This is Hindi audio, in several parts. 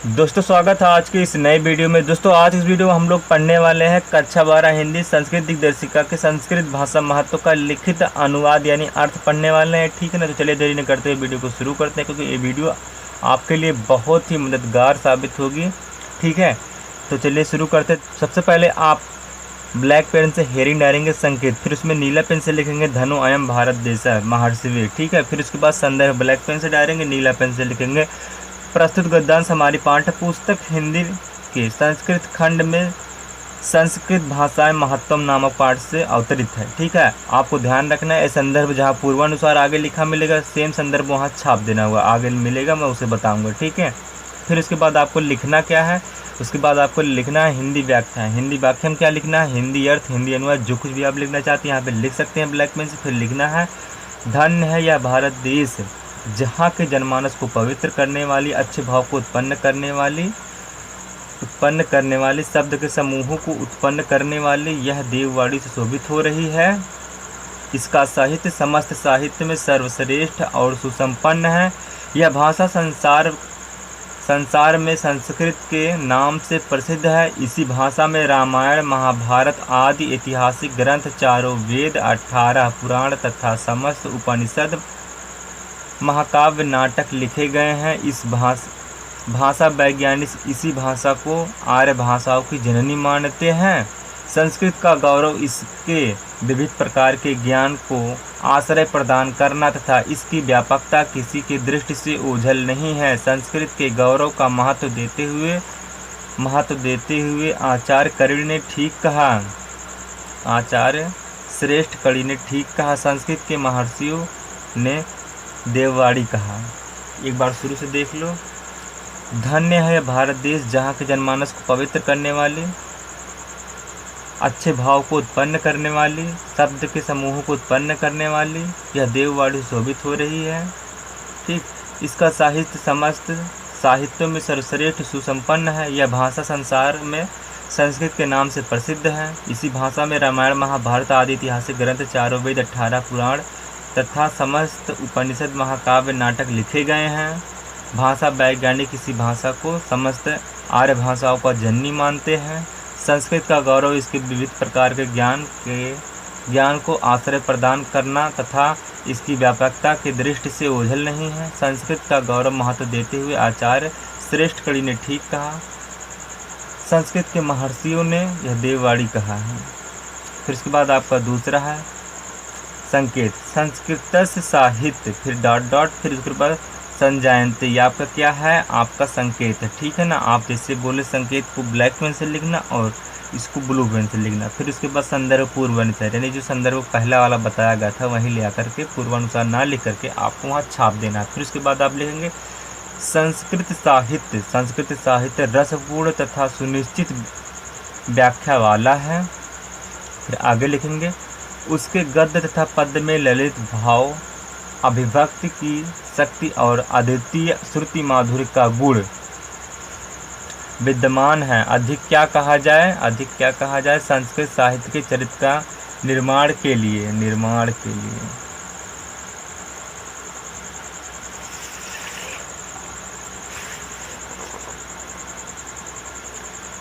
दोस्तों स्वागत है आज की इस नए वीडियो में। दोस्तों आज इस वीडियो में हम लोग पढ़ने वाले हैं कक्षा 12 हिंदी संस्कृत दिग्दर्शिका के संस्कृत भाषा महत्व का लिखित अनुवाद यानी अर्थ पढ़ने वाले हैं। ठीक है ना, तो चलिए देरी नहीं करते हुए वीडियो को शुरू करते हैं, क्योंकि ये वीडियो आपके लिए बहुत ही मददगार साबित होगी। ठीक है, तो चलिए शुरू करते हैं। सबसे पहले आप ब्लैक पेन से हेरिंग डालेंगे संकेत, फिर उसमें नीला पेन से लिखेंगे धनु अयम भारत देश महर्षि। ठीक है, फिर उसके बाद संदर्भ ब्लैक पेन से डालेंगे, नीला पेन से लिखेंगे प्रस्तुत गद्यांश हमारी पाठ्य पुस्तक हिंदी के संस्कृत खंड में संस्कृत भाषाएं महत्तम नामक पाठ से अवतरित है। ठीक है, आपको ध्यान रखना है संदर्भ जहाँ पूर्वानुसार आगे लिखा मिलेगा सेम संदर्भ वहाँ छाप देना होगा, आगे मिलेगा मैं उसे बताऊंगा। ठीक है, फिर उसके बाद आपको लिखना क्या है, उसके बाद आपको लिखना है हिंदी व्याख्या। हिंदी व्याख्या में क्या लिखना है, हिंदी अर्थ, हिंदी अनुवाद, जो कुछ भी आप लिखना चाहते हैं यहाँ पे लिख सकते हैं ब्लैक पेन से। फिर लिखना है धन्य है यह भारत देश जहाँ के जनमानस को पवित्र करने वाली, अच्छे भाव को उत्पन्न करने वाली शब्द के समूहों को उत्पन्न करने वाली यह देववाणी से शोभित हो रही है। इसका साहित्य समस्त साहित्य में सर्वश्रेष्ठ और सुसंपन्न है। यह भाषा संसार में संस्कृत के नाम से प्रसिद्ध है। इसी भाषा में रामायण, महाभारत आदि ऐतिहासिक ग्रंथ, चारों वेद, 18 पुराण तथा समस्त उपनिषद, महाकाव्य, नाटक लिखे गए हैं। इस भाषा वैज्ञानिक इसी भाषा को आर्य भाषाओं की जननी मानते हैं। संस्कृत का गौरव इसके विविध प्रकार के ज्ञान को आश्रय प्रदान करना तथा इसकी व्यापकता किसी की दृष्टि से ओझल नहीं है। संस्कृत के गौरव का महत्व देते हुए आचार्य कवि ने ठीक कहा, आचार्य श्रेष्ठ कवि ने ठीक कहा, संस्कृत के महर्षियों ने देववाणी कहा। एक बार शुरू से देख लो। धन्य है भारत देश जहाँ के जनमानस को पवित्र करने वाली, अच्छे भाव को उत्पन्न करने वाली, शब्द के समूहों को उत्पन्न करने वाली यह देववाणी शोभित हो रही है। ठीक, इसका साहित्य समस्त साहित्यों में सर्वश्रेष्ठ सुसंपन्न है। यह भाषा संसार में संस्कृत के नाम से प्रसिद्ध है। इसी भाषा में रामायण, महाभारत आदि ऐतिहासिक ग्रंथ, चारों वेद, 18 पुराण तथा समस्त उपनिषद, महाकाव्य, नाटक लिखे गए हैं। भाषा वैज्ञानिक इसी भाषा को समस्त आर्य भाषाओं का जननी मानते हैं। संस्कृत का गौरव इसके विविध प्रकार के ज्ञान को आश्रय प्रदान करना तथा इसकी व्यापकता की दृष्टि से ओझल नहीं है। संस्कृत का गौरव महत्व देते हुए आचार्य श्रेष्ठ कवि ने ठीक कहा, संस्कृत के महर्षियों ने यह देववाणी कहा है। फिर इसके बाद आपका दूसरा है संकेत, संस्कृत साहित्य, फिर डॉट डॉट, फिर उसके बाद संजायन्ते। ये आपका क्या है, आपका संकेत है। ठीक है ना, आप जैसे बोले संकेत को ब्लैक पेन से लिखना और इसको ब्लू पेन से लिखना। फिर उसके बाद संदर्भ पूर्वानुसार, यानी जो संदर्भ पहला वाला बताया गया था वहीं ले आकर के पूर्वानुसार ना लिख करके आपको वहाँ छाप देना। फिर उसके बाद आप लिखेंगे संस्कृत साहित्य रसपूर्ण तथा सुनिश्चित व्याख्या वाला है। फिर आगे लिखेंगे उसके गद्य तथा पद्य में ललित भाव, अभिव्यक्ति की शक्ति और अद्वितीय श्रुति माधुर्य का गुण विद्यमान है। अधिक क्या कहा जाए, संस्कृत साहित्य के चरित्र का निर्माण के लिए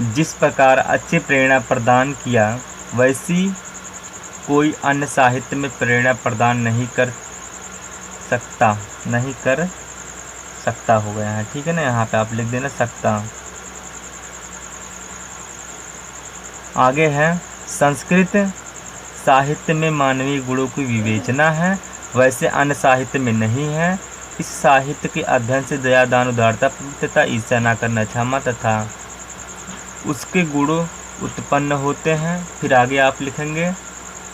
जिस प्रकार अच्छी प्रेरणा प्रदान किया, वैसी कोई अन्य साहित्य में प्रेरणा प्रदान नहीं कर सकता हो गया है। ठीक है ना, यहाँ पे आप लिख देना सकता। आगे है संस्कृत साहित्य में मानवीय गुणों की विवेचना है, वैसे अन्य साहित्य में नहीं है। इस साहित्य के अध्ययन से दया, दान, उदारता, पवित्रता, ईर्ष्या न करना, क्षमा तथा उसके गुण उत्पन्न होते हैं। फिर आगे आप लिखेंगे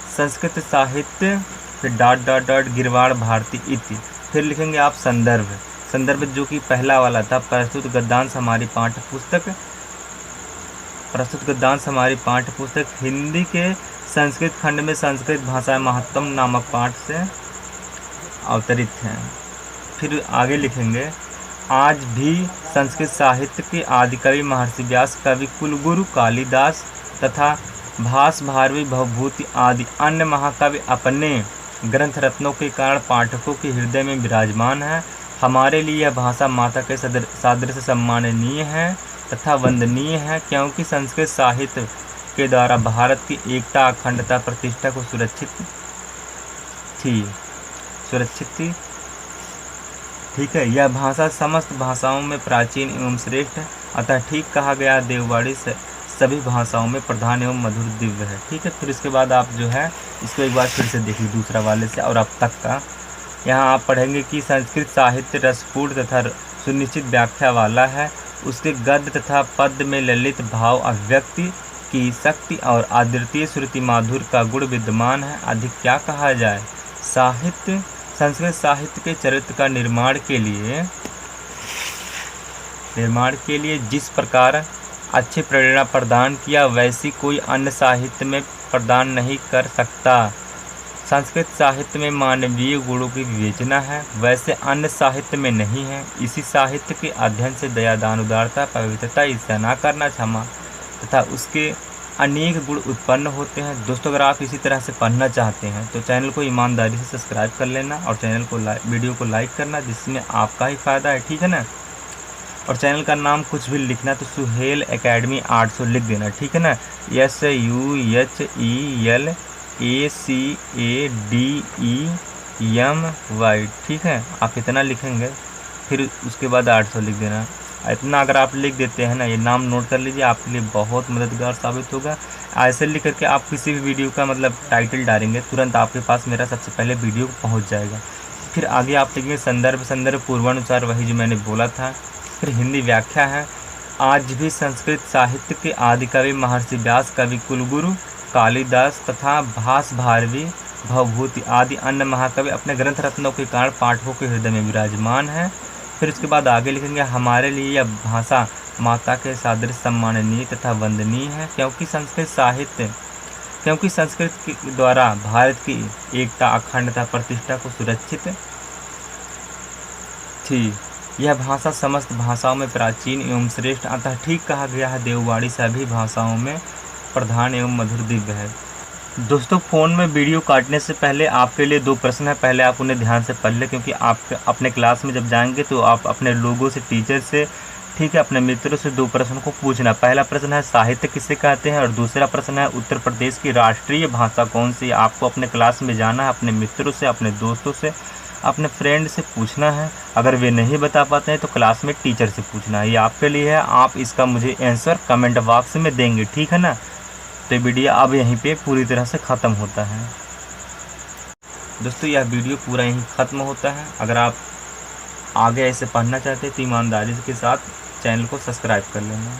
संस्कृत साहित्य, फिर डॉट डॉट डॉट गिरवाड़ भारती इति। फिर लिखेंगे आप संदर्भ जो कि पहला वाला था, प्रस्तुत गद्यांश हमारी पाठ्य पुस्तक हिंदी के संस्कृत खंड में संस्कृत भाषा महत्तम नामक पाठ से अवतरित हैं। फिर आगे लिखेंगे आज भी संस्कृत साहित्य के आदिकवि महर्षि व्यास, कवि कुलगुरु कालिदास तथा भास, भारवी, भवभूति आदि अन्य महाकवि अपने ग्रंथ रत्नों के कारण पाठकों के हृदय में विराजमान है। हमारे लिए यह भाषा माता के सादृश्य सम्माननीय है तथा वंदनीय है, क्योंकि संस्कृत साहित्य के द्वारा भारत की एकता, अखंडता, प्रतिष्ठा को सुरक्षित थी। ठीक है। यह भाषा समस्त भाषाओं में प्राचीन एवं श्रेष्ठ है, अतः ठीक कहा गया देववाणी सभी भाषाओं में प्रधान एवं मधुर दिव्य है। ठीक है। फिर इसके बाद आप जो है इसको एक बार फिर से देखिए दूसरा वाले से और अब तक का। यहाँ आप पढ़ेंगे कि संस्कृत साहित्य रसपूर्ण तथा सुनिश्चित व्याख्या वाला है। उसके गद्य तथा पद्य में ललित भाव अभिव्यक्ति की शक्ति और अद्वितीय श्रुति माधुर्य का गुण विद्यमान है। अधिक क्या कहा जाए। संस्कृत साहित्य के चरित्र का निर्माण के लिए जिस प्रकार अच्छी प्रेरणा प्रदान किया, वैसी कोई अन्य साहित्य में प्रदान नहीं कर सकता। संस्कृत साहित्य में मानवीय गुणों की विवेचना है, वैसे अन्य साहित्य में नहीं है। इसी साहित्य के अध्ययन से दया, दान, उदारता, पवित्रता, ईर्ष्या न करना, क्षमा तथा उसके अनेक गुण उत्पन्न होते हैं। दोस्तों, अगर आप इसी तरह से पढ़ना चाहते हैं तो चैनल को ईमानदारी से सब्सक्राइब कर लेना और चैनल को वीडियो को लाइक करना, जिसमें आपका ही फ़ायदा है। ठीक है ना। और चैनल का नाम कुछ भी लिखना तो सुहेल एकेडमी 800 लिख देना। ठीक है ना। SUHELACADEMY। ठीक है। आप इतना लिखेंगे, फिर उसके बाद 800 लिख देना। इतना अगर आप लिख देते हैं ना, ये नाम नोट कर लीजिए, आपके लिए बहुत मददगार साबित होगा। ऐसे लिख करके आप किसी भी वीडियो का टाइटल डालेंगे, तुरंत आपके पास मेरा सबसे पहले वीडियो पहुंच जाएगा। फिर आगे आप लिखेंगे संदर्भ पूर्वानुसार, वही जो मैंने बोला था। फिर हिंदी व्याख्या है। आज भी संस्कृत साहित्य के आदि कवि महर्षि व्यास, कवि कुलगुरु कालिदास तथा भास भारवी, भवभूति आदि अन्य महाकवि अपने ग्रंथ रत्नों के कारण पाठकों के हृदय में विराजमान है। फिर उसके बाद आगे लिखेंगे हमारे लिए यह भाषा माता के सादृश्य सम्माननीय तथा वंदनीय है, क्योंकि संस्कृत के द्वारा भारत की एकता, अखंडता, प्रतिष्ठा को सुरक्षित थी। यह भाषा समस्त भाषाओं में प्राचीन एवं श्रेष्ठ, अतः ठीक कहा गया है देववाणी सभी भाषाओं में प्रधान एवं मधुर दिव्य है। दोस्तों, फ़ोन में वीडियो काटने से पहले आपके लिए 2 प्रश्न है, पहले आप उन्हें ध्यान से पढ़ लें, क्योंकि आप अपने क्लास में जब जाएंगे तो आप अपने लोगों से, टीचर से, ठीक है, अपने मित्रों से 2 प्रश्नों को पूछना। पहला प्रश्न है साहित्य किसे कहते हैं, और दूसरा प्रश्न है उत्तर प्रदेश की राष्ट्रीय भाषा कौन सी। आपको अपने क्लास में जाना है, अपने मित्रों से, अपने दोस्तों से, अपने फ्रेंड से पूछना है। अगर वे नहीं बता पाते हैं तो क्लास में टीचर से पूछना है। ये आपके लिए है, आप इसका मुझे आंसर कमेंट बॉक्स में देंगे। ठीक है ना। तो ये वीडियो अब यहीं पे पूरी तरह से ख़त्म होता है। दोस्तों, यह वीडियो पूरा यहीं ख़त्म होता है। अगर आप आगे ऐसे पढ़ना चाहते हैं तो ईमानदारी के साथ चैनल को सब्सक्राइब कर लेना।